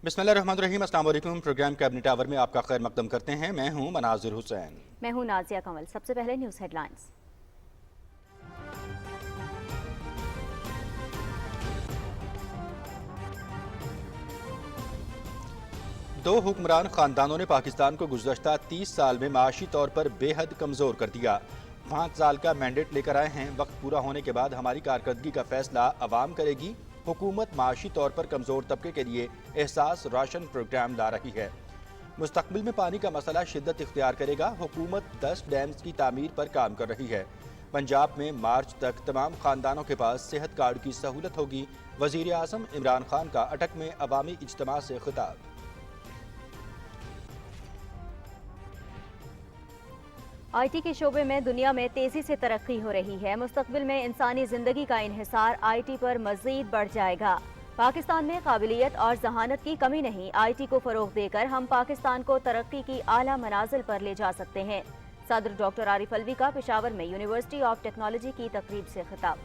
बिस्मिल्लाहिर्रहमानिर्रहीम। अस्सलाम वालेकुम। प्रोग्राम कैबिनेट आवर में आपका खैर मकदम करते हैं। मैं हूं मनाजिर हुसैन। मैं हूं नाजिया कमल। सबसे पहले न्यूज़ हेडलाइंस। दो हुक्मरान खानदानों ने पाकिस्तान को गुज़श्ता 30 साल में माशी तौर पर बेहद कमज़ोर कर दिया। 5 साल का मैंडेट लेकर आए हैं। वक्त पूरा होने के बाद हमारी कारकर्दगी का फैसला अवाम करेगी। हुकूमत माशी तौर पर कमज़ोर तबके के लिए एहसास राशन प्रोग्राम ला रही है। मुस्तकबिल में पानी का मसला शिद्दत इख्तियार करेगा। हुकूमत 10 डैम्स की तामीर पर काम कर रही है। पंजाब में मार्च तक तमाम खानदानों के पास सेहत कार्ड की सहूलत होगी। वज़ीर आज़म इमरान खान का अटक में अवामी इज्तिमा से खिताब। IT के शोबे में दुनिया में तेजी से तरक्की हो रही है। मुस्तकबिल में इंसानी जिंदगी का इन्हिसार IT पर मजीद बढ़ जाएगा। पाकिस्तान में काबिलियत और जहानत की कमी नहीं। IT को फरोग देकर हम पाकिस्तान को तरक्की की आला मनाजिल पर ले जा सकते हैं। सदर डॉक्टर आरिफ अलवी का पेशावर में यूनिवर्सिटी ऑफ टेक्नोलॉजी की तकरीब से खिताब।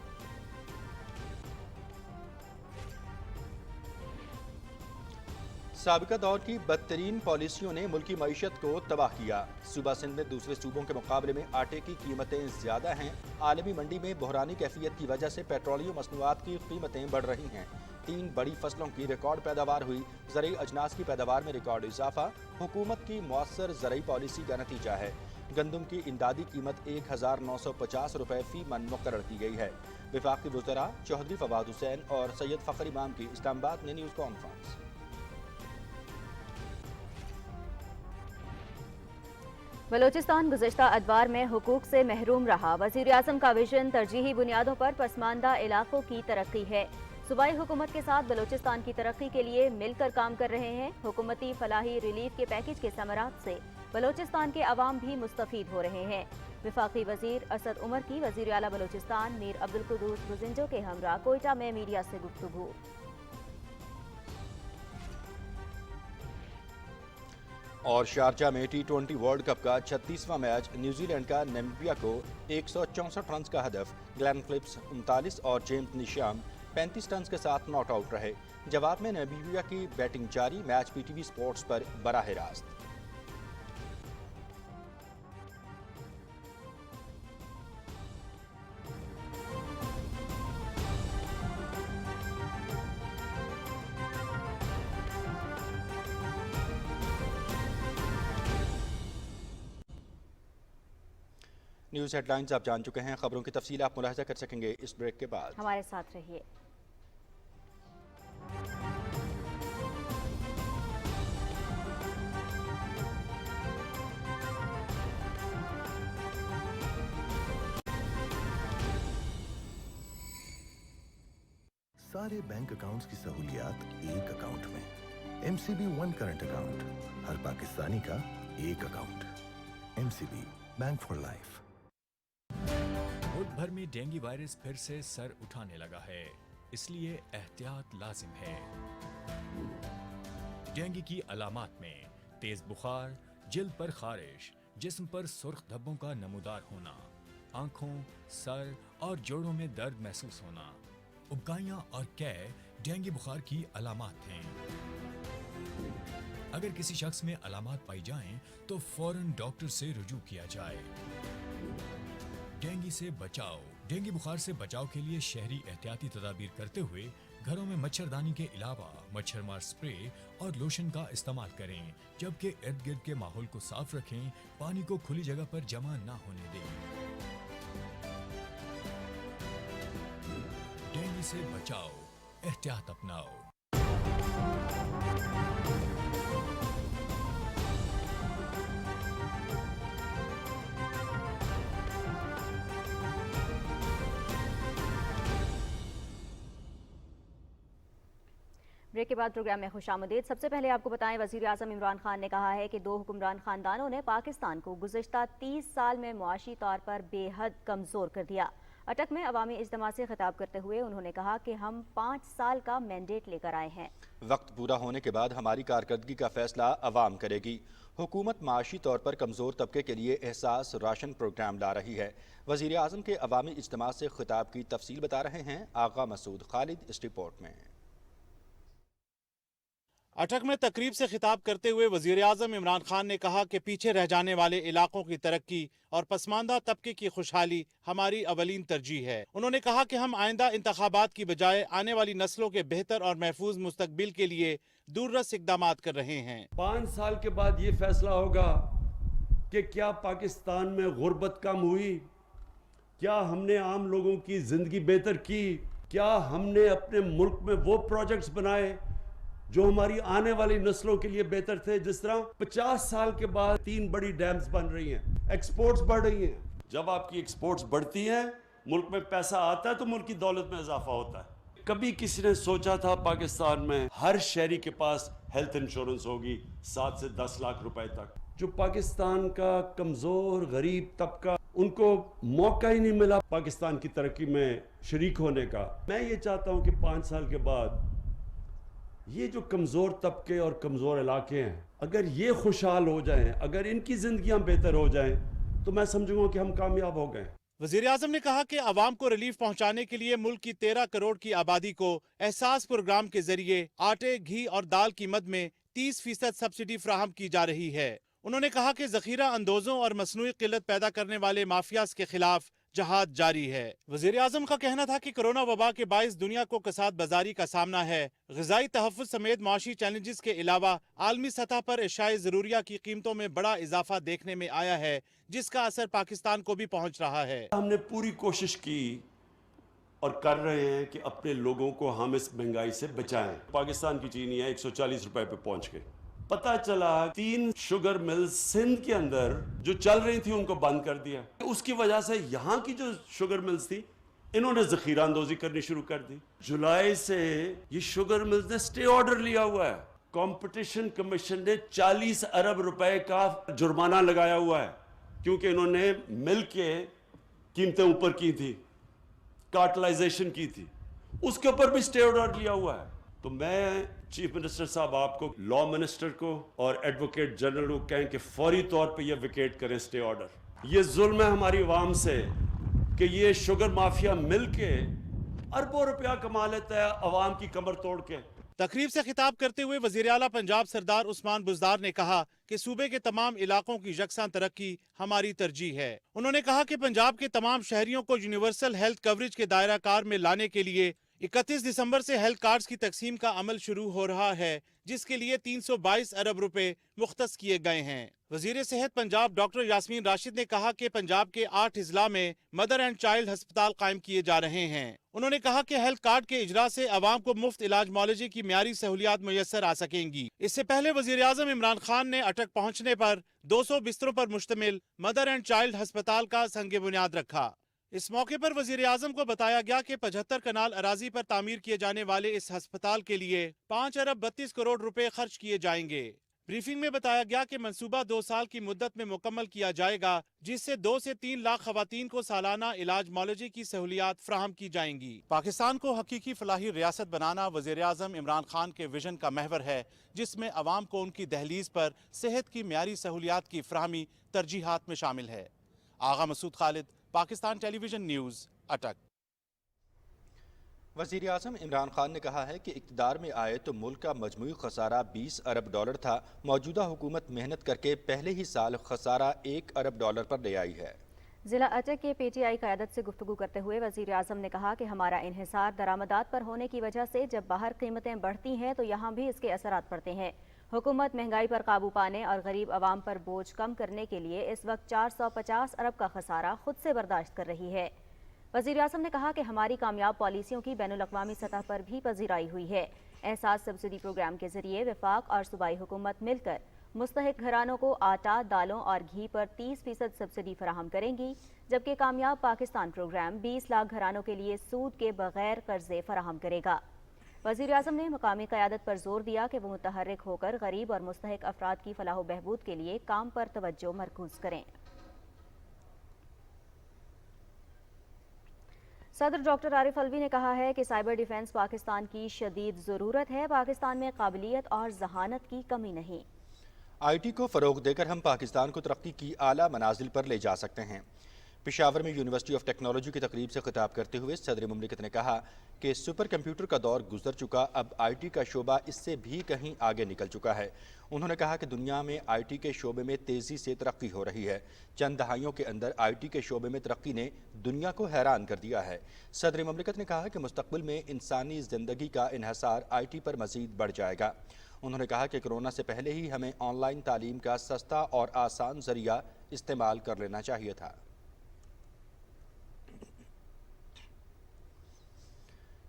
साबिका दौर की बदतरीन पॉलिसियों ने मुल्की मईशत को तबाह किया। सूबा सिंध में दूसरे सूबों के मुकाबले में आटे की कीमतें ज्यादा हैं। आलमी मंडी में बहरानी कैफियत की वजह से पेट्रोलियम मसनूआत की कीमतें बढ़ रही हैं। 3 बड़ी फसलों की रिकॉर्ड पैदावार हुई। ज़रई अजनास की पैदावार में रिकॉर्ड इजाफा हुकूमत की मौसर ज़रई पॉलिसी का नतीजा है। गंदम की इमदादी कीमत 1950 रुपये फी मन मुकर्रर की गई है। वफाकी वज़रा चौधरी फवाद हुसैन और सैयद फ़खर इमाम की इस्लामाबाद में न्यूज़ कॉन्फ्रेंस। बलोचिस्तान गुज़श्ता अदवार में हुकूक से महरूम रहा। वज़ीर आज़म का विजन तरजीही बुनियादों पर पसमानदा इलाकों की तरक्की है। सूबाई हुकूमत के साथ बलोचिस्तान की तरक्की के लिए मिलकर काम कर रहे हैं। हुकूमती फलाही रिलीफ के पैकेज के समरात से बलोचिस्तान के अवाम भी मुस्तफीद हो रहे हैं। वफाकी वज़ीर असद उमर की वज़ीर आला बलोचिस्तान मीर अब्दुल कुद्दूस बुज़िंजो के हमरा कोयटा में मीडिया से गुफ्तगू। और शारजा में T20 वर्ल्ड कप का 36वां मैच न्यूजीलैंड का नामीबिया को 164 रन का हदफ। ग्लेन फिलिप्स 39 और जेम्स निशाम 35 रन के साथ नॉट आउट रहे। जवाब में नामीबिया की बैटिंग जारी। मैच PTV स्पोर्ट्स पर बराह रास्त। न्यूज़ हेडलाइंस आप जान चुके हैं। खबरों की तफसील आप मुलाहिजा कर सकेंगे इस ब्रेक के बाद। हमारे साथ रहिए। सारे बैंक अकाउंट्स की सहूलियात एक अकाउंट में। MCB वन करंट अकाउंट, हर पाकिस्तानी का एक account. MCB bank for life. मुल्क भर में डेंगू वायरस फिर से सर उठाने लगा है, इसलिए एहतियात लाजिम है। डेंगू की अलामात में तेज बुखार, जिल्द पर खारिश, जिस्म पर सुर्ख धब्बों का नमूदार होना, आंखों, सर और जोड़ों में दर्द महसूस होना, उबकाइयां और कै डेंगू बुखार की अलामात हैं। अगर किसी शख्स में अलामात पाई जाएं, तो फौरन डॉक्टर से रुजू किया जाए। डेंगू से बचाव। डेंगू बुखार से बचाव के लिए शहरी एहतियाती तदाबीर करते हुए घरों में मच्छरदानी के अलावा मच्छरमार स्प्रे और लोशन का इस्तेमाल करें, जबकि इर्द गिर्द के माहौल को साफ रखें। पानी को खुली जगह पर जमा ना होने दें। डेंगू से बचाओ, एहतियात अपनाओ। ब्रेक के बाद प्रोग्राम में खुशामदीद। सबसे पहले आपको बताएं, वज़ीर आज़म इमरान खान ने कहा है कि 2 हुक्मरान खानदानों ने पाकिस्तान को गुज़श्ता 30 साल में मुआशी तौर पर बेहद कमज़ोर कर दिया। अटक में अवामी इज्तिमा से खिताब करते हुए उन्होंने कहा कि हम 5 साल का मैंडेट लेकर आए हैं। वक्त पूरा होने के बाद हमारी कारकर्दगी का फैसला अवाम करेगी। हुकूमत माशी तौर पर कमज़ोर तबके के लिए एहसास राशन प्रोग्राम ला रही है। वज़ीर आज़म के अवामी इज्तिमा से खिताब की तफसील बता रहे हैं आगा मसूद खालिद इस रिपोर्ट में। अटक में तकरीब से खिताब करते हुए वजीर आज़म इमरान खान ने कहा कि पीछे रह जाने वाले इलाकों की तरक्की और पसमानदा तबके की खुशहाली हमारी अवलीन तरजीह है। उन्होंने कहा कि हम आइंदा इंतखाबात की बजाय आने वाली नस्लों के बेहतर और महफूज मुस्तकबिल के लिए दूररस इकदामात कर रहे हैं। 5 साल के बाद ये फैसला होगा कि क्या पाकिस्तान में गुर्बत कम हुई, क्या हमने आम लोगों की जिंदगी बेहतर की, क्या हमने अपने मुल्क में वो प्रोजेक्ट्स बनाए जो हमारी आने वाली नस्लों के लिए बेहतर थे। जिस तरह 50 साल के बाद 3 बड़ी डैम्स बन रही हैं, एक्सपोर्ट्स बढ़ रही हैं। जब आपकी एक्सपोर्ट्स बढ़ती हैं, मुल्क में पैसा आता है तो मुल्क की दौलत में इजाफा होता है। कभी किसी ने सोचा था पाकिस्तान में हर शहरी के पास हेल्थ इंश्योरेंस होगी 7 से 10 लाख रुपए तक? जो पाकिस्तान का कमजोर गरीब तबका, उनको मौका ही नहीं मिला पाकिस्तान की तरक्की में शरीक होने का। मैं ये चाहता हूं कि 5 साल के बाद ये जो कमज़ोर तबके और कमज़ोर इलाके हैं, अगर ये खुशहाल हो जाएं, अगर इनकी ज़िंदगियां बेहतर हो जाएं, तो मैं समझूंगा कि हम कामयाब हो गए। वज़ीर आज़म ने कहा कि आवाम को रिलीफ पहुंचाने के लिए मुल्क की 13 करोड़ की आबादी को एहसास प्रोग्राम के जरिए आटे, घी और दाल की मद में 30% सब्सिडी फराहम की जा रही है। उन्होंने कहा कि ज़ख़ीरा अंदोज़ों और मसनूई किल्लत पैदा करने वाले माफियाज के खिलाफ जहाद जारी है। वज़ीर आज़म का कहना था कि कोरोना वबा के बाइस दुनिया को कसाद बाजारी का सामना है। ग़िज़ाई तहफ़्फ़ुज़ समेत माशी चैलेंजेस के अलावा आलमी सतह पर एशाए ज़रूरिया की कीमतों में बड़ा इजाफा देखने में आया है, जिसका असर पाकिस्तान को भी पहुँच रहा है। हमने पूरी कोशिश की और कर रहे हैं कि अपने लोगों को हम इस महंगाई से बचाएं। पाकिस्तान की चीनी है 140 रुपए पे पहुँच गई। पता चला 3 शुगर मिल्स सिंध के अंदर जो चल रही थी उनको बंद कर दिया। उसकी वजह से यहाँ की जो शुगर मिल्स थी, इन्होंने ज़ख़ीरा अंदोज़ी करनी शुरू कर दी। जुलाई से ये शुगर मिल्स ने स्टे ऑर्डर लिया हुआ है। कंपटीशन कमीशन ने 40 अरब रुपए का जुर्माना लगाया हुआ है, क्योंकि इन्होंने मिल्क के कीमतें ऊपर की थी, कार्टलाइजेशन की थी, उसके ऊपर भी स्टे ऑर्डर लिया हुआ है। तो मैं चीफ मिनिस्टर साहब आपको, लॉ मिनिस्टर को और एडवोकेट जनरल को कहें कि फौरी तौर पे ये विकेट करें स्टे ऑर्डर। ये जुल्म है हमारी आवाम से कि ये शुगर माफिया मिलके अरबों रुपया कमा लेता है आवाम की कमर तोड़ के। तकरीब से खिताब करते हुए वज़ीर आला पंजाब सरदार उस्मान बुज़दार ने कहा कि सूबे के तमाम इलाकों की यकसां तरक्की हमारी तरजीह है। उन्होंने कहा कि पंजाब के तमाम शहरियों को यूनिवर्सल हेल्थ कवरेज के दायरा कार में लाने के लिए 31 दिसंबर से हेल्थ कार्ड्स की तकसीम का अमल शुरू हो रहा है, जिसके लिए 322 अरब रुपए मुख्तस किए गए हैं। वजीर सेहत पंजाब डॉक्टर यास्मीन राशिद ने कहा कि पंजाब के 8 अजला में मदर एंड चाइल्ड अस्पताल कायम किए जा रहे हैं। उन्होंने कहा कि हेल्थ कार्ड के इजरा से आवाम को मुफ्त इलाज मौलजी की म्यारी सहूलियात मुयस्सर आ सकेंगी। इससे पहले वजीर आजम इमरान खान ने अटक पहुँचने पर 200 बिस्तरों पर मुश्तमिल मदर एंड चाइल्ड अस्पताल का संग बुनियाद रखा। इस मौके पर वजीर आजम को बताया गया कि 75 कनाल अराजी पर तामीर किए जाने वाले इस अस्पताल के लिए 5 अरब 32 करोड़ रुपए खर्च किए जाएंगे। ब्रीफिंग में बताया गया कि मंसूबा 2 साल की मुद्दत में मुकम्मल किया जाएगा, जिससे 2 से 3 लाख खवातीन को सालाना इलाज मौलजी की सहूलियात फ्राहम की जाएंगी। पाकिस्तान को हकीकी फलाही रियासत बनाना वजीर आजम इमरान खान के विजन का महवर है, जिसमें अवाम को उनकी दहलीज पर सेहत की म्यारी सहूलियात की फ्राहमी तरजीहात में शामिल है। आगा मसूद खालिद, पाकिस्तान टेलीविजन न्यूज़, अटक। वज़ीर आज़म इमरान खान ने कहा है कि इक़्तिदार में आए तो मुल्क का मजमूई खसारा 20 अरब डॉलर था। मौजूदा हुकूमत मेहनत करके पहले ही साल खसारा 1 अरब डॉलर पर ले आई है। जिला अटक के PTI क़यादत से गुफ्तगू करते हुए वज़ीर आज़म ने कहा कि हमारा इन्हिसार दरामदात पर होने की वजह से जब बाहर कीमतें बढ़ती हैं तो यहाँ भी इसके असरात पड़ते हैं। हुकूमत महंगाई पर काबू पाने और गरीब आवाम पर बोझ कम करने के लिए इस वक्त 450 अरब का खसारा खुद से बर्दाश्त कर रही है। वज़ीर आज़म ने कहा कि हमारी कामयाब पॉलिसियों की बैनुल-अक़वामी सतह पर भी पजीराई हुई है। एहसास सब्सिडी प्रोग्राम के जरिए वफाक और सूबाई हुकूमत मिलकर मुस्तहिक घरानों को आटा, दालों और घी पर 30% सब्सिडी फराहम करेंगी, जबकि कामयाब पाकिस्तान प्रोग्राम 20 लाख घरानों के लिए सूद के बगैर कर्जे फराहम करेगा। वज़ीर आज़म ने मकामी क़यादत पर जोर दिया कि वो मुतहर्रिक होकर गरीब और मुस्तहिक अफराद की फलाह बहबूद के लिए काम पर तवज्जो मरकूज करें। सदर डॉक्टर आरिफ अलवी ने कहा है कि साइबर डिफेंस पाकिस्तान की शदीद ज़रूरत है। पाकिस्तान में काबिलियत और जहानत की कमी नहीं। IT को फ़रोग देकर हम पाकिस्तान को तरक्की की आला मनाजिल पर ले जा सकते हैं। पेशावर में यूनिवर्सिटी ऑफ टेक्नोलॉजी की तकरीब से खिताब करते हुए सदर मुमलिकत ने कहा कि सुपर कंप्यूटर का दौर गुजर चुका, अब आईटी का शोबा इससे भी कहीं आगे निकल चुका है। उन्होंने कहा कि दुनिया में आईटी के शोबे में तेज़ी से तरक्की हो रही है। चंद दहाइयों के अंदर आईटी के शोबे में तरक्की ने दुनिया को हैरान कर दिया है। सदर मुमलिकत ने कहा कि मुस्तकबिल में इंसानी ज़िंदगी का इन्हसार आईटी पर मज़ीद बढ़ जाएगा। उन्होंने कहा कि कोरोना से पहले ही हमें ऑनलाइन तालीम का सस्ता और आसान ज़रिया इस्तेमाल कर लेना चाहिए था।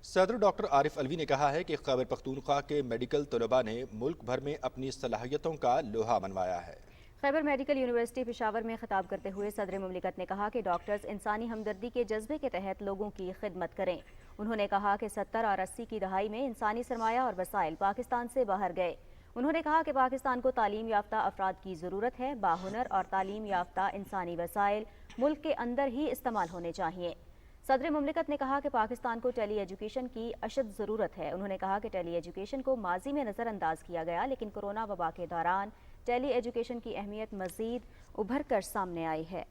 सदर डॉक्टर आरिफ अलवी ने कहा है कि खैबर पख्तूनख्वा के मेडिकल तलबा ने मुल्क भर में अपनी सलाहियतों का लोहा मनवाया है। खैबर मेडिकल यूनिवर्सिटी पेशावर में खिताब करते हुए सदर मुमलिकत ने कहा कि डॉक्टर्स इंसानी हमदर्दी के जज्बे के तहत लोगों की खिदमत करें। उन्होंने कहा कि 70 और 80 की दहाई में इंसानी सरमाया और वसाइल पाकिस्तान से बाहर गए। उन्होंने कहा कि पाकिस्तान को तालीम याफ्ता अफराद की ज़रूरत है। बाहुनर और तालीम याफ्ता इंसानी वसाइल मुल्क के अंदर ही इस्तेमाल होने चाहिए। सदर मुमलिकत ने कहा कि पाकिस्तान को टेली एजुकेशन की अशद ज़रूरत है। उन्होंने कहा कि टेली एजुकेशन को माजी में नज़रअंदाज किया गया, लेकिन कोरोना वबा के दौरान टेली एजुकेशन की अहमियत मज़ीद उभर कर सामने आई है।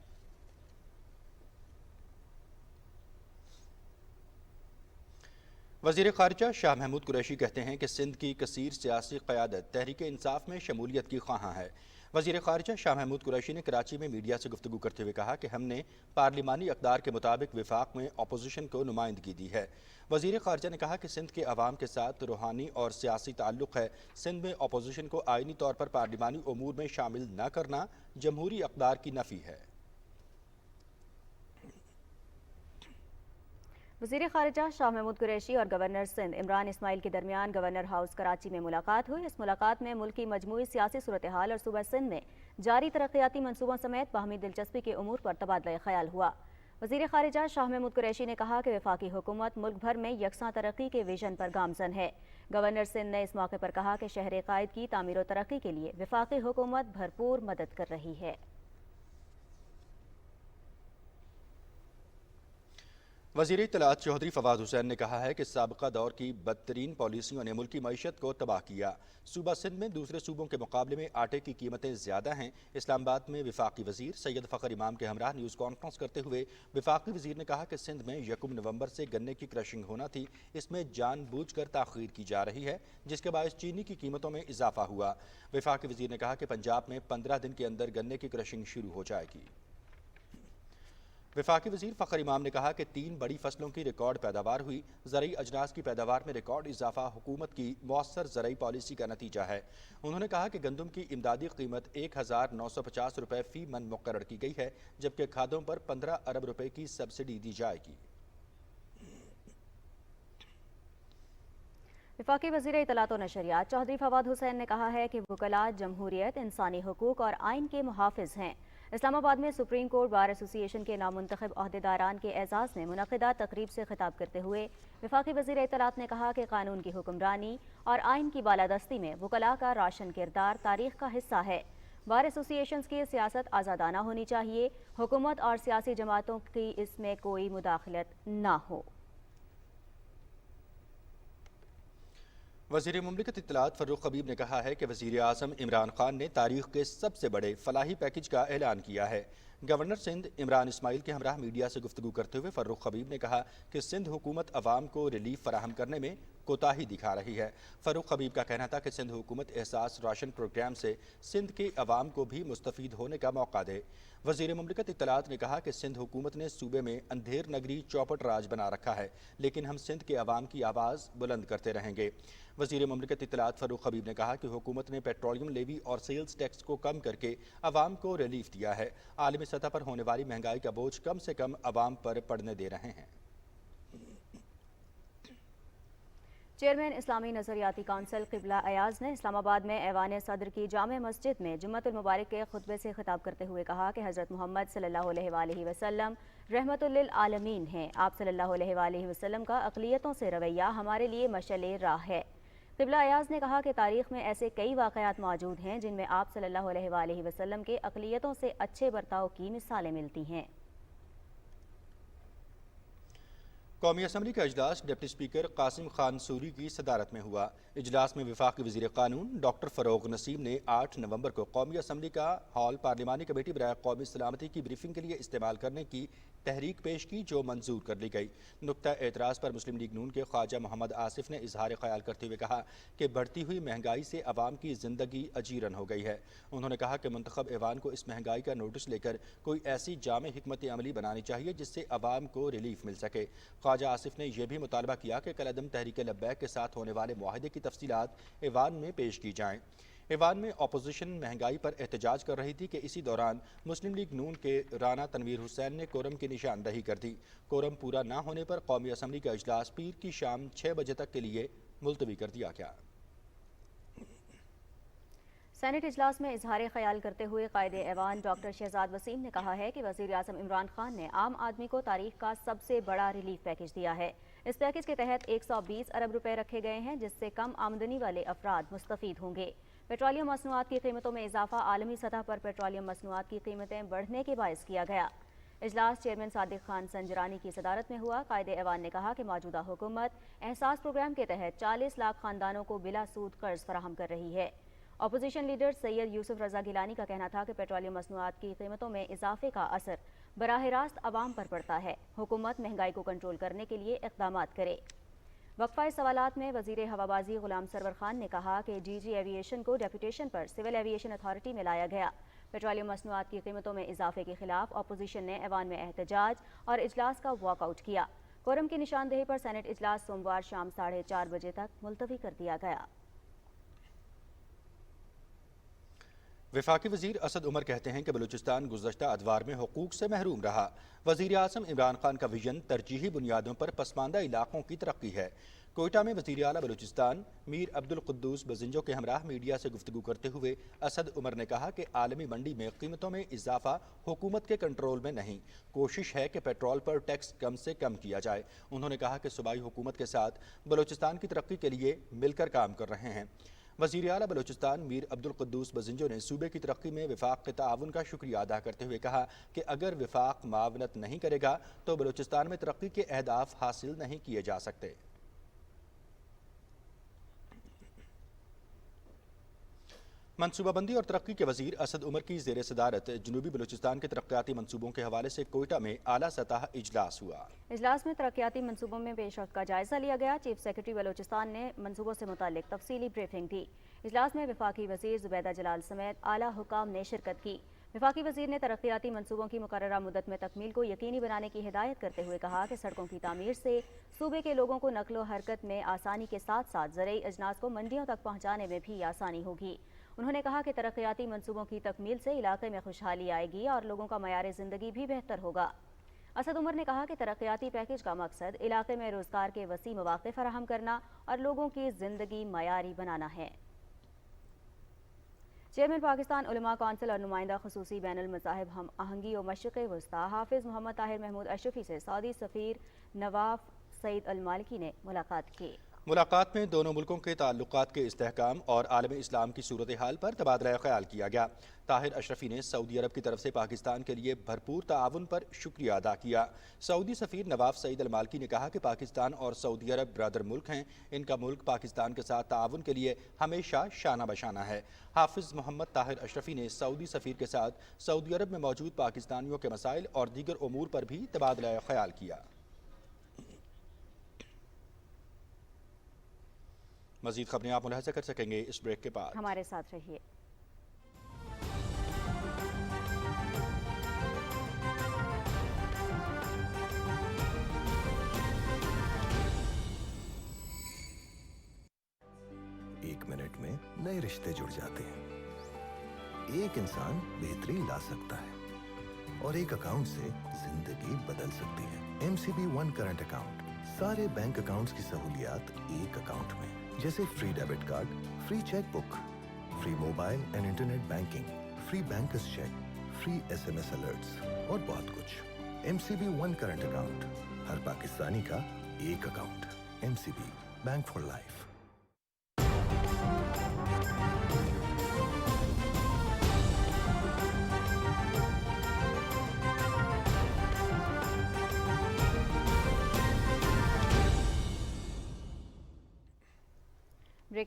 वज़ीर ख़ारिजा शाह महमूद कुरैशी कहते हैं कि सिंध की कसीर सियासी क़यादत तहरीक इंसाफ में शमूलियत की ख्वाहां है। वज़ीर ख़ारिजा शाह महमूद कुरैशी ने कराची में मीडिया से गुफ्तगू करते हुए कहा कि हमने पार्लिमानी अक़दार के मुताबिक विफाक में अपोजिशन को नुमाइंदगी दी है। वज़ीर ख़ारिजा ने कहा कि सिंध के अवाम के साथ रूहानी और सियासी ताल्लुक़ है। सिंध में अपोजिशन को आइनी तौर पर पार्लिमानी उमूर में शामिल न करना जमहूरी अक़दार की नफ़ी है। वज़ीर ख़ारिजा शाह महमूद कुरैशी और गवर्नर सिंध इमरान इस्माइल के दरमियान गवर्नर हाउस कराची में मुलाकात हुई। इस मुलाकात में मुल्क की मजमूई सियासी सूरत हाल और सूबा सिंध में जारी तरक्याती मनसूबों समेत बाहमी दिलचस्पी के उमूर पर तबादला ख्याल हुआ। वज़ीर ख़ारिजा शाह महमूद कुरैशी ने कहा कि वफाकी हुकूमत मुल्क भर में यकसां तरक्की के विजन पर गामजन है। गवर्नर सिंध ने इस मौके पर कहा कि शहर कायद की तामीर और तरक्की के लिए वफाकी हुकूमत भरपूर मदद कर रही है। वज़ीर इत्तलात चौधरी फवाद हुसैन ने कहा है कि साबिक़ा दौर की बदतरीन पॉलिसियों ने मुल्की मईशत को तबाह किया। सूबा सिंध में दूसरे सूबों के मुकाबले में आटे की कीमतें ज़्यादा हैं। इस्लामाबाद में वफाकी वज़ीर सैयद फ़खर इमाम के हमरा न्यूज़ कॉन्फ्रेंस करते हुए वफाकी वज़ीर ने कहा कि सिंध में 1 नवंबर से गन्ने की क्रशिंग होना थी, इसमें जानबूझकर ताख़ीर की जा रही है, जिसके बायस चीनी की कीमतों में इजाफा हुआ। वफाकी वज़ीर ने कहा कि पंजाब में 15 दिन के अंदर गन्ने की क्रशिंग शुरू हो जाएगी। वफाकी वज़ीर फ़खर इमाम ने कहा कि 3 बड़ी फसलों की रिकॉर्ड पैदावार हुई। ज़रई अजनास की पैदावार में रिकॉर्ड इजाफा हुकूमत की मौसर ज़रई पॉलिसी का नतीजा है। उन्होंने कहा कि गंदम की इमदादी कीमत 1950 रुपये फ़ी मन मुकर्रर की गई है, जबकि खादों पर 15 अरब रुपये की सब्सिडी दी जाएगी। वफाकी वज़ीर इत्तलात और नशरियात चौधरी फवाद हुसैन ने कहा है कि वकला जमहूरियत, इंसानी हुकूक और आइन के मुहाफ़िज़ हैं। इस्लामाबाद में सुप्रीम कोर्ट बार एसोसिएशन के नामुंतखब अहदेदारान के एजाज़ में मुनक़िदा तकरीब से खिताब करते हुए वफाकी वज़ीर इत्तलात ने कहा कि कानून की हुक्मरानी और आइन की बालादस्ती में वकला का राशन किरदार तारीख़ का हिस्सा है। बार एसोसिएशन की सियासत आज़ादाना होनी चाहिए। हुकूमत और सियासी जमातों की इसमें कोई मुदाखलत ना हो। वज़ीर मुमलिकत इत्तलात फ़र्रुख हबीब ने कहा है कि वज़ीर आज़म इमरान खान ने तारीख़ के सबसे बड़े फलाही पैकेज का ऐलान किया है। गवर्नर सिंध इमरान इस्माइल के हमरा मीडिया से गुफ्तगू करते हुए फ़र्रुख हबीब ने कहा कि सिंध हुकूमत अवाम को रिलीफ फराहम करने में कोताही दिखा रही है। फ़र्रुख हबीब का कहना था कि सिंध हुकूमत एहसास राशन प्रोग्राम से सिंध के अवाम को भी मुस्तफ़ीद होने का मौका दे। वज़ीर मुमलिकत इत्तलात ने कहा कि सिंध हुकूमत ने सूबे में अंधेर नगरी चौपट राज बना रखा है, लेकिन हम सिंध के अवाम की आवाज़ बुलंद करते रहेंगे। वज़ीर मुमलिकत इत्तलात फ़र्रुख हबीब ने कहा कि हुकूमत ने पेट्रोलियम लेवी और सेल्स टैक्स को कम करके अवाम को रिलीफ दिया है। आलमी सतह पर होने वाली महंगाई का बोझ कम से कम अवाम पर पड़ने दे रहे हैं। चेयरमैन इस्लामी नज़रियाती काउंसिल क़िबला अयाज ने इस्लामाबाद में ऐवान सदर की जामे मस्जिद में जुम्मतुल मुबारक के खुतबे से खिताब करते हुए कहा कि हज़रत मोहम्मद सल्लल्लाहु अलैहि वसल्लम रहमतुल लिल आलमीन हैं। आप सल्लल्लाहु अलैहि वसल्लम का अक़लियतों से रवैया हमारे लिए मशअल राह है। क़िबला अयाज ने कहा कि तारीख़ में ऐसे कई वाक़यात मौजूद हैं जिनमें आप सल्लल्लाहु अलैहि वसल्लम के अक़लियतों से अच्छे बर्ताव की मिसालें मिलती हैं। قومی اسمبلی کا اجلاس deputy speaker Qasim Khan sorry کی صدارت میں ہوا۔ اجلاس میں وفاقی وزیر قانون ڈاکٹر فروغ نسیم نے 8 نومبر کو قومی اسمبلی کا ہال پارلیمانی کمیٹی برائے قومی سلامتی کی بریفنگ کے لیے استعمال کرنے کی تحریک پیش کی، جو منظور کر لی گئی۔ نقطہ اعتراض پر مسلم لیگ نون کے خواجہ محمد آصف نے اظہار خیال کرتے ہوئے کہا کہ بڑھتی ہوئی مہنگائی سے عوام کی زندگی اجیرن ہو گئی ہے۔ انہوں نے کہا کہ منتخب ایوان کو اس مہنگائی کا نوٹس لے کر کوئی ایسی جامع حکمت عملی بنانی چاہیے جس سے عوام کو ریلیف مل سکے۔ خواجہ آصف نے یہ بھی مطالبہ کیا کہ کالعدم تحریک لبیک کے ساتھ ہونے والے معاہدے کی تفصیلات ایوان میں پیش کی جائیں۔ ایوان میں اپوزیشن مہنگائی پر احتجاج کر رہی تھی کہ اسی دوران مسلم لیگ نون کے رانا تنویر حسین نے کورم کی نشاندہی کر دی۔ کورم پورا نہ ہونے پر قومی اسمبلی کا اجلاس پیر کی شام 6 بجے تک کے لیے ملتوی کر دیا گیا۔ سینٹ اجلاس میں اظہار خیال کرتے ہوئے قائد ایوان ڈاکٹر شہزاد وسیم نے کہا ہے کہ وزیر اعظم عمران خان نے عام آدمی کو تاریخ کا سب سے بڑا ریلیف پیکج دیا ہے۔ اس پیکج کے تحت 120 ارب روپے رکھے گئے ہیں، جس سے کم آمدنی والے افراد مستفید ہوں گے۔ پیٹرولیم مصنوعات کی قیمتوں میں اضافہ عالمی سطح پر پیٹرولیم مصنوعات کی قیمتیں بڑھنے کے باعث کیا گیا۔ اجلاس چیئرمین صادق خان سنجرانی کی صدارت میں ہوا۔ قائد ایوان نے کہا کہ موجودہ حکومت احساس پروگرام کے تحت 40 لاکھ خاندانوں کو بلا سود قرض فراہم کر رہی ہے۔ اپوزیشن لیڈر سید یوسف رضا گیلانی کا کہنا تھا کہ پیٹرولیم مصنوعات کی قیمتوں میں اضافے کا اثر براہ راست عوام پر پڑتا ہے۔ حکومت مہنگائی کو کنٹرول کرنے کے لیے اقدامات کرے۔ وقفہ سوالات میں وزیر ہوابازی غلام سرور خان نے کہا کہ ڈی جی ایویشن کو ڈیپوٹیشن پر سول ایویشن اتھارٹی میں لایا گیا۔ پیٹرولیم مصنوعات کی قیمتوں میں اضافے کے خلاف اپوزیشن نے ایوان میں احتجاج اور اجلاس کا واک آؤٹ کیا۔ کورم کی نشاندہی پر سینٹ اجلاس سوموار شام 4:30 بجے تک ملتوی کر دیا گیا۔ وفاقی وزیر اسد عمر کہتے ہیں کہ بلوچستان گزشتہ ادوار میں حقوق سے محروم رہا۔ وزیر اعظم عمران خان کا ویژن ترجیحی بنیادوں پر پسماندہ علاقوں کی ترقی ہے۔ کوئٹہ میں وزیر اعلیٰ بلوچستان میر عبدالقدوس بزنجو کے ہمراہ میڈیا سے گفتگو کرتے ہوئے اسد عمر نے کہا کہ عالمی منڈی میں قیمتوں میں اضافہ حکومت کے کنٹرول میں نہیں، کوشش ہے کہ پیٹرول پر ٹیکس کم سے کم کیا جائے۔ انہوں نے کہا کہ صوبائی حکومت کے ساتھ بلوچستان کی ترقی کے لیے مل کر کام کر رہے ہیں۔ وزیر اعلیٰ بلوچستان میر عبدالقدوس بزنجو نے صوبے کی ترقی میں وفاق کے تعاون کا شکریہ ادا کرتے ہوئے کہا کہ اگر وفاق معاونت نہیں کرے گا تو بلوچستان میں ترقی کے اہداف حاصل نہیں کیے جا سکتے۔ منصوبہ بندی اور ترقی کے وزیر اسد عمر کی زیر صدارت جنوبی بلوچستان کے ترقیاتی منصوبوں کے حوالے سے کوئٹہ میں اعلیٰ سطح اجلاس ہوا۔ اجلاس میں ترقیاتی منصوبوں میں پیش رفت کا جائزہ لیا گیا۔ چیف سیکرٹری بلوچستان نے منصوبوں سے متعلق تفصیلی بریفنگ دی۔ اجلاس میں وفاقی وزیر زبیدہ جلال سمیت اعلیٰ حکام نے شرکت کی۔ وفاقی وزیر نے ترقیاتی منصوبوں کی مقررہ مدت میں تکمیل کو یقینی بنانے کی ہدایت کرتے ہوئے کہا کہ سڑکوں کی تعمیر سے صوبے کے لوگوں کو نقل و حرکت میں آسانی کے ساتھ ساتھ زرعی اجناس کو منڈیوں تک پہنچانے میں بھی آسانی ہوگی۔ انہوں نے کہا کہ ترقیاتی منصوبوں کی تکمیل سے علاقے میں خوشحالی آئے گی اور لوگوں کا معیار زندگی بھی بہتر ہوگا۔ اسد عمر نے کہا کہ ترقیاتی پیکج کا مقصد علاقے میں روزگار کے وسیع مواقع فراہم کرنا اور لوگوں کی زندگی معیاری بنانا ہے۔ چیئرمین پاکستان علماء کونسل اور نمائندہ خصوصی بین المذاہب ہم آہنگی و مشرق وسطی حافظ محمد طاہر محمود اشرفی سے سعودی سفیر نواف سعید المالکی نے ملاقات کی۔ ملاقات میں دونوں ملکوں کے تعلقات کے استحکام اور عالم اسلام کی صورتحال پر تبادلہ خیال کیا گیا۔ طاہر اشرفی نے سعودی عرب کی طرف سے پاکستان کے لیے بھرپور تعاون پر شکریہ ادا کیا۔ سعودی سفیر نواف سعید المالکی نے کہا کہ پاکستان اور سعودی عرب برادر ملک ہیں، ان کا ملک پاکستان کے ساتھ تعاون کے لیے ہمیشہ شانہ بشانہ ہے۔ حافظ محمد طاہر اشرفی نے سعودی سفیر کے ساتھ سعودی عرب میں موجود پاکستانیوں کے مسائل اور دیگر امور پر بھی تبادلہ خیال کیا۔ مزید خبریں آپ ملاحظہ کر سکیں گے اس بریک کے بعد۔ ہمارے ساتھ رہیے۔ ایک منٹ میں نئے رشتے جڑ جاتے ہیں۔ ایک انسان بہتری لا سکتا ہے اور ایک اکاؤنٹ سے زندگی بدل سکتی ہے۔ MCB ون کرنٹ اکاؤنٹ، سارے بینک اکاؤنٹس کی سہولیات ایک اکاؤنٹ میں، جیسے free debit card, free cheque book, free mobile and internet banking, free bankers cheque, free SMS alerts اور بہت کچھ۔ MCB ون کرنٹ اکاؤنٹ، ہر پاکستانی کا ایک account. MCB bank for life.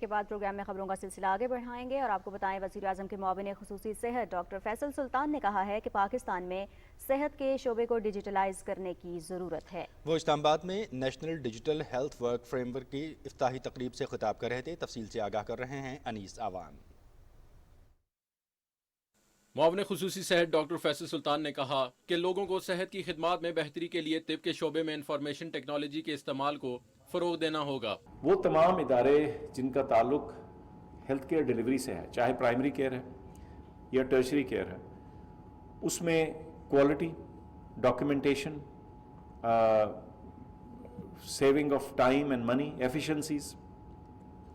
کے بعد پروگرام میں خبروں کا سلسلہ آگے بڑھائیں گے اور آپ کو بتائیں وزیر اعظم کے معاون خصوصی صحت ڈاکٹر فیصل سلطان نے کہا ہے کہ پاکستان میں صحت کے شعبے کو ڈیجیٹلائز کرنے کی ضرورت ہے۔ وہ اسلام آباد میں national digital health work frame work کی افتتاحی تقریب سے خطاب کر رہے تھے۔ تفصیل سے آگاہ کر رہے ہیں انیس آوان۔ معاون خصوصی صحت ڈاکٹر فیصل سلطان نے کہا کہ لوگوں کو صحت کی خدمات میں بہتری کے لیے طب کے شعبے میں انفارمیشن ٹیکنالوجی کے استعمال کو فروغ دینا ہوگا۔ وہ تمام ادارے جن کا تعلق ہیلتھ کیئر ڈیلیوری سے ہے، چاہے پرائمری کیئر ہے یا ٹرشری کیئر ہے، اس میں quality, documentation, saving of time and money, efficiencies,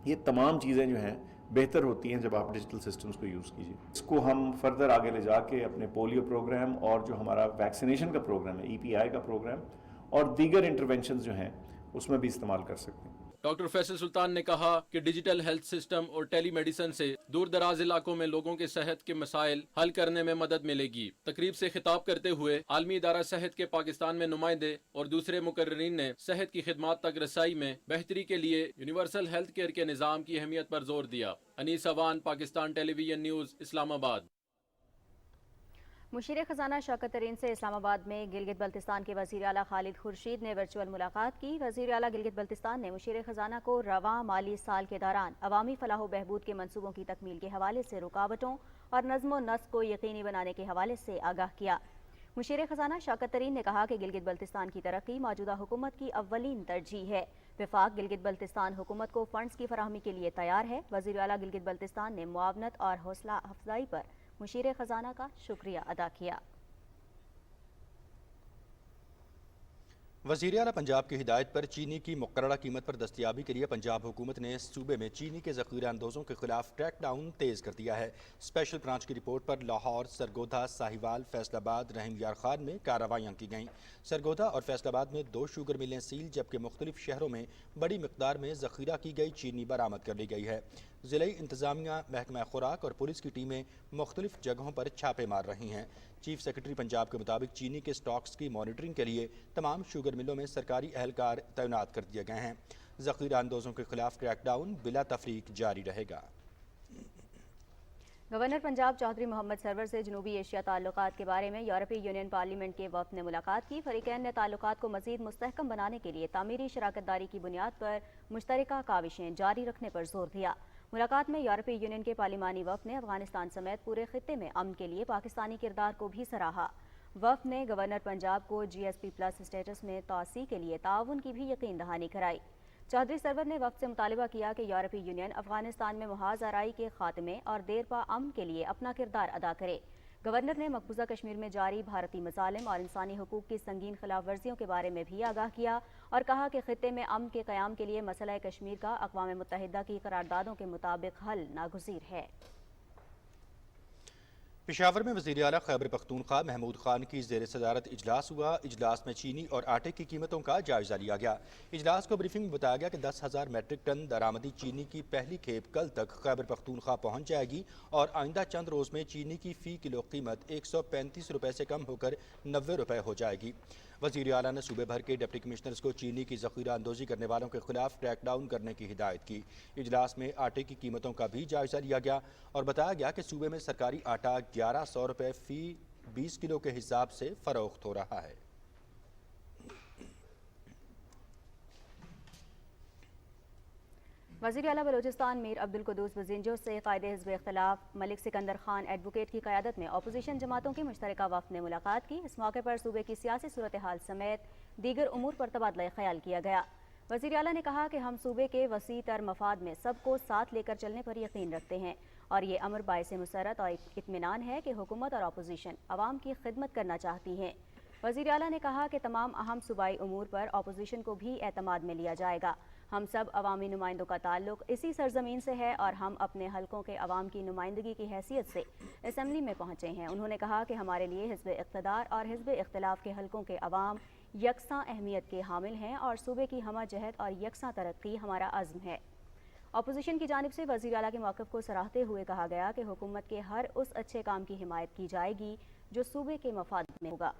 یہ تمام چیزیں جو ہیں بہتر ہوتی ہیں جب آپ ڈیجیٹل سسٹمز کو یوز کیجیے۔ اس کو ہم فردر آگے لے جا کے اپنے پولیو پروگرام اور جو ہمارا ویکسینیشن کا پروگرام ہے، EPI کا پروگرام، اور دیگر انٹرونشنز جو ہیں اس میں بھی استعمال کر سکتے ہیں۔ ڈاکٹر فیصل سلطان نے کہا کہ ڈیجیٹل ہیلتھ سسٹم اور ٹیلی میڈیسن سے دور دراز علاقوں میں لوگوں کے صحت کے مسائل حل کرنے میں مدد ملے گی۔ تقریب سے خطاب کرتے ہوئے عالمی ادارہ صحت کے پاکستان میں نمائندے اور دوسرے مقررین نے صحت کی خدمات تک رسائی میں بہتری کے لیے یونیورسل ہیلتھ کیئر کے نظام کی اہمیت پر زور دیا۔ انیس اوان، پاکستان ٹیلی ویژن نیوز، اسلام آباد۔ مشیر خزانہ شوکت ترین سے اسلام آباد میں گلگت بلتستان کے وزیر اعلیٰ خالد خورشید نے ورچوئل ملاقات کی۔ وزیر اعلیٰ گلگت بلتستان نے مشیر خزانہ کو رواں مالی سال کے دوران عوامی فلاح و بہبود کے منصوبوں کی تکمیل کے حوالے سے رکاوٹوں اور نظم و نسق کو یقینی بنانے کے حوالے سے آگاہ کیا۔ مشیر خزانہ شوکت ترین نے کہا کہ گلگت بلتستان کی ترقی موجودہ حکومت کی اولین ترجیح ہے۔ وفاق گلگت بلتستان حکومت کو فنڈز کی فراہمی کے لیے تیار ہے۔ وزیر اعلیٰ گلگت بلتستان نے معاونت اور حوصلہ افزائی پر مشیر خزانہ کا شکریہ ادا کیا۔ وزیر اعلیٰ پنجاب کی ہدایت پر چینی کی مقررہ قیمت پر دستیابی کے لیے پنجاب حکومت نے صوبے میں چینی کے ذخیرہ اندوزوں کے خلاف کریک ڈاؤن تیز کر دیا ہے۔ اسپیشل برانچ کی رپورٹ پر لاہور، سرگودھا، ساہیوال، فیصل آباد، رحیم یار خان میں کارروائیاں کی گئیں۔ سرگودھا اور فیصل آباد میں 2 شوگر ملیں سیل، جبکہ مختلف شہروں میں بڑی مقدار میں ذخیرہ کی گئی چینی برآمد کر لی گئی ہے۔ ضلعی انتظامیہ، محکمہ خوراک اور پولیس کی ٹیمیں مختلف جگہوں پر چھاپے مار رہی ہیں۔ چیف سیکرٹری پنجاب کے مطابق چینی کے سٹاکس کی مانیٹرنگ کے لیے تمام شوگر ملوں میں سرکاری اہلکار تعینات کر دیے گئے ہیں۔ ذخیرہ اندوزوں کے خلاف کریک ڈاؤن بلا تفریق جاری رہے گا۔ گورنر پنجاب چودھری محمد سرور سے جنوبی ایشیا تعلقات کے بارے میں یورپی یونین پارلیمنٹ کے وفد نے ملاقات کی۔ فریقین نے تعلقات کو مزید مستحکم بنانے کے لیے تعمیری شراکت داری کی بنیاد پر مشترکہ کاوشیں جاری رکھنے پر زور دیا۔ ملاقات میں یورپی یونین کے پارلیمانی وفد نے افغانستان سمیت پورے خطے میں امن کے لیے پاکستانی کردار کو بھی سراہا۔ وفد نے گورنر پنجاب کو GSP+ اسٹیٹس میں توسیع کے لیے تعاون کی بھی یقین دہانی کرائی۔ چودھری سرور نے وفد سے مطالبہ کیا کہ یورپی یونین افغانستان میں محاذ آرائی کے خاتمے اور دیرپا امن کے لیے اپنا کردار ادا کرے۔ گورنر نے مقبوضہ کشمیر میں جاری بھارتی مظالم اور انسانی حقوق کی سنگین خلاف ورزیوں کے بارے میں بھی آگاہ کیا اور کہا کہ خطے میں امن کے قیام کے لیے مسئلہ کشمیر کا اقوام متحدہ کی قراردادوں کے مطابق حل ناگزیر ہے۔ پشاور میں وزیر اعلیٰ خیبر پختونخوا محمود خان کی زیر صدارت اجلاس ہوا۔ اجلاس میں چینی اور آٹے کی قیمتوں کا جائزہ لیا گیا۔ اجلاس کو بریفنگ میں بتایا گیا کہ 10,000 میٹرک ٹن درآمدی چینی کی پہلی کھیپ کل تک خیبر پختونخوا پہنچ جائے گی اور آئندہ چند روز میں چینی کی فی کلو قیمت 135 روپے سے کم ہو کر 90 روپے ہو جائے گی۔ وزیر اعلیٰ نے صوبے بھر کے ڈپٹی کمشنرز کو چینی کی ذخیرہ اندوزی کرنے والوں کے خلاف کریک ڈاؤن کرنے کی ہدایت کی۔ اجلاس میں آٹے کی قیمتوں کا بھی جائزہ لیا گیا اور بتایا گیا کہ صوبے میں سرکاری آٹا 1100 روپے فی 20 کلو کے حساب سے فروخت ہو رہا ہے۔ وزیر اعلیٰ بلوچستان میر عبدالقدوس بزنجو سے قائد حزب اختلاف ملک سکندر خان ایڈوکیٹ کی قیادت میں اپوزیشن جماعتوں کے مشترکہ وفد نے ملاقات کی۔ اس موقع پر صوبے کی سیاسی صورتحال سمیت دیگر امور پر تبادلہ خیال کیا گیا۔ وزیر اعلیٰ نے کہا کہ ہم صوبے کے وسیع تر مفاد میں سب کو ساتھ لے کر چلنے پر یقین رکھتے ہیں اور یہ امر باعث مسرت اور اطمینان ہے کہ حکومت اور اپوزیشن عوام کی خدمت کرنا چاہتی ہیں۔ وزیر اعلیٰ نے کہا کہ تمام اہم صوبائی امور پر اپوزیشن کو بھی اعتماد میں لیا جائے گا۔ ہم سب عوامی نمائندوں کا تعلق اسی سرزمین سے ہے اور ہم اپنے حلقوں کے عوام کی نمائندگی کی حیثیت سے اسمبلی میں پہنچے ہیں۔ انہوں نے کہا کہ ہمارے لیے حزب اقتدار اور حزب اختلاف کے حلقوں کے عوام یکساں اہمیت کے حامل ہیں اور صوبے کی ہمہ جہت اور یکساں ترقی ہمارا عزم ہے۔ اپوزیشن کی جانب سے وزیر اعلیٰ کے موقف کو سراہتے ہوئے کہا گیا کہ حکومت کے ہر اس اچھے کام کی حمایت کی جائے گی جو صوبے کے مفاد میں ہوگا۔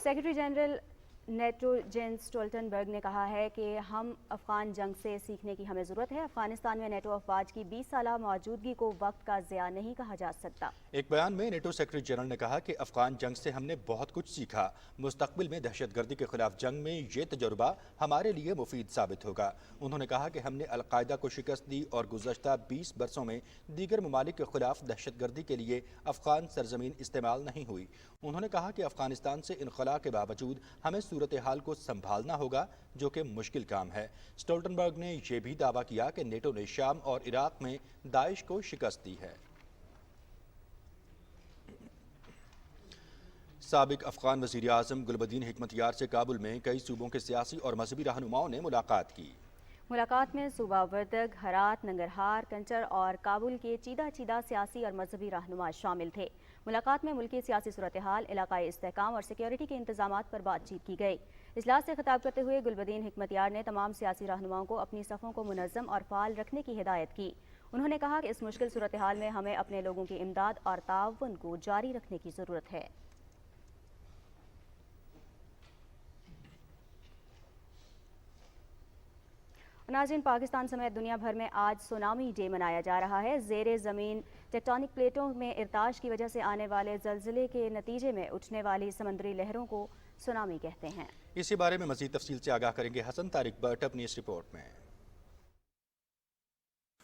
Secretary general NATO jeans Stoltenberg نے کہا ہے کہ ہم افغان جنگ سے سیکھنے کی ہمیں ضرورت ہے. افغانستان میں نیٹو افواج کی 20 سالہ موجودگی کو وقت کا ضیاع نہیں کہا جا سکتا. ایک بیان میں نیٹو سیکرٹری جنرل نے کہا کہ افغان جنگ سے ہم نے بہت کچھ سیکھا. مستقبل میں دہشت گردی کے خلاف جنگ میں یہ تجربہ ہمارے لیے مفید ثابت ہوگا. انہوں نے کہا کہ ہم نے القاعدہ کو شکست دی اور گزشتہ 20 برسوں میں دیگر ممالک کے خلاف دہشت گردی کے لیے افغان سرزمین استعمال نہیں ہوئی. انہوں نے کہا کہ افغانستان سے انخلاء کے باوجود ہمیں صورتحال کو سنبھالنا ہوگا جو کہ مشکل کام ہے. اسٹولٹنبرگ نے یہ بھی دعویٰ کیا کہ نیٹو نے شام اور عراق میں داعش کو شکست دی ہے. سابق افغان وزیر اعظم گلبدین حکمت یار سے کابل میں کئی صوبوں کے سیاسی اور مذہبی رہنماؤں نے ملاقات کی. ملاقات میں صوبہ وردگ، ہرات، ننگرہار، کنچر اور کابل کے چیدہ سیاسی اور مذہبی رہنما شامل تھے. ملاقات میں ملکی سیاسی صورتحال، علاقائی استحکام اور سیکیورٹی کے انتظامات پر بات چیت کی گئی. اجلاس سے خطاب کرتے ہوئے گلبدین حکمت یار نے تمام سیاسی رہنماؤں کو اپنی صفوں کو منظم اور فعال رکھنے کی ہدایت کی. انہوں نے کہا کہ اس مشکل صورتحال میں ہمیں اپنے لوگوں کی امداد اور تعاون کو جاری رکھنے کی ضرورت ہے. ناظرین، پاکستان سمیت دنیا بھر میں آج سونامی ڈے منایا جا رہا ہے. زیر زمین ٹیکٹونک پلیٹوں میں ارتعاش کی وجہ سے آنے والے زلزلے کے نتیجے میں اٹھنے والی سمندری لہروں کو سونامی کہتے ہیں. اسی بارے میں مزید تفصیل سے آگاہ کریں گے حسن طارق بٹ اپنی اس رپورٹ میں.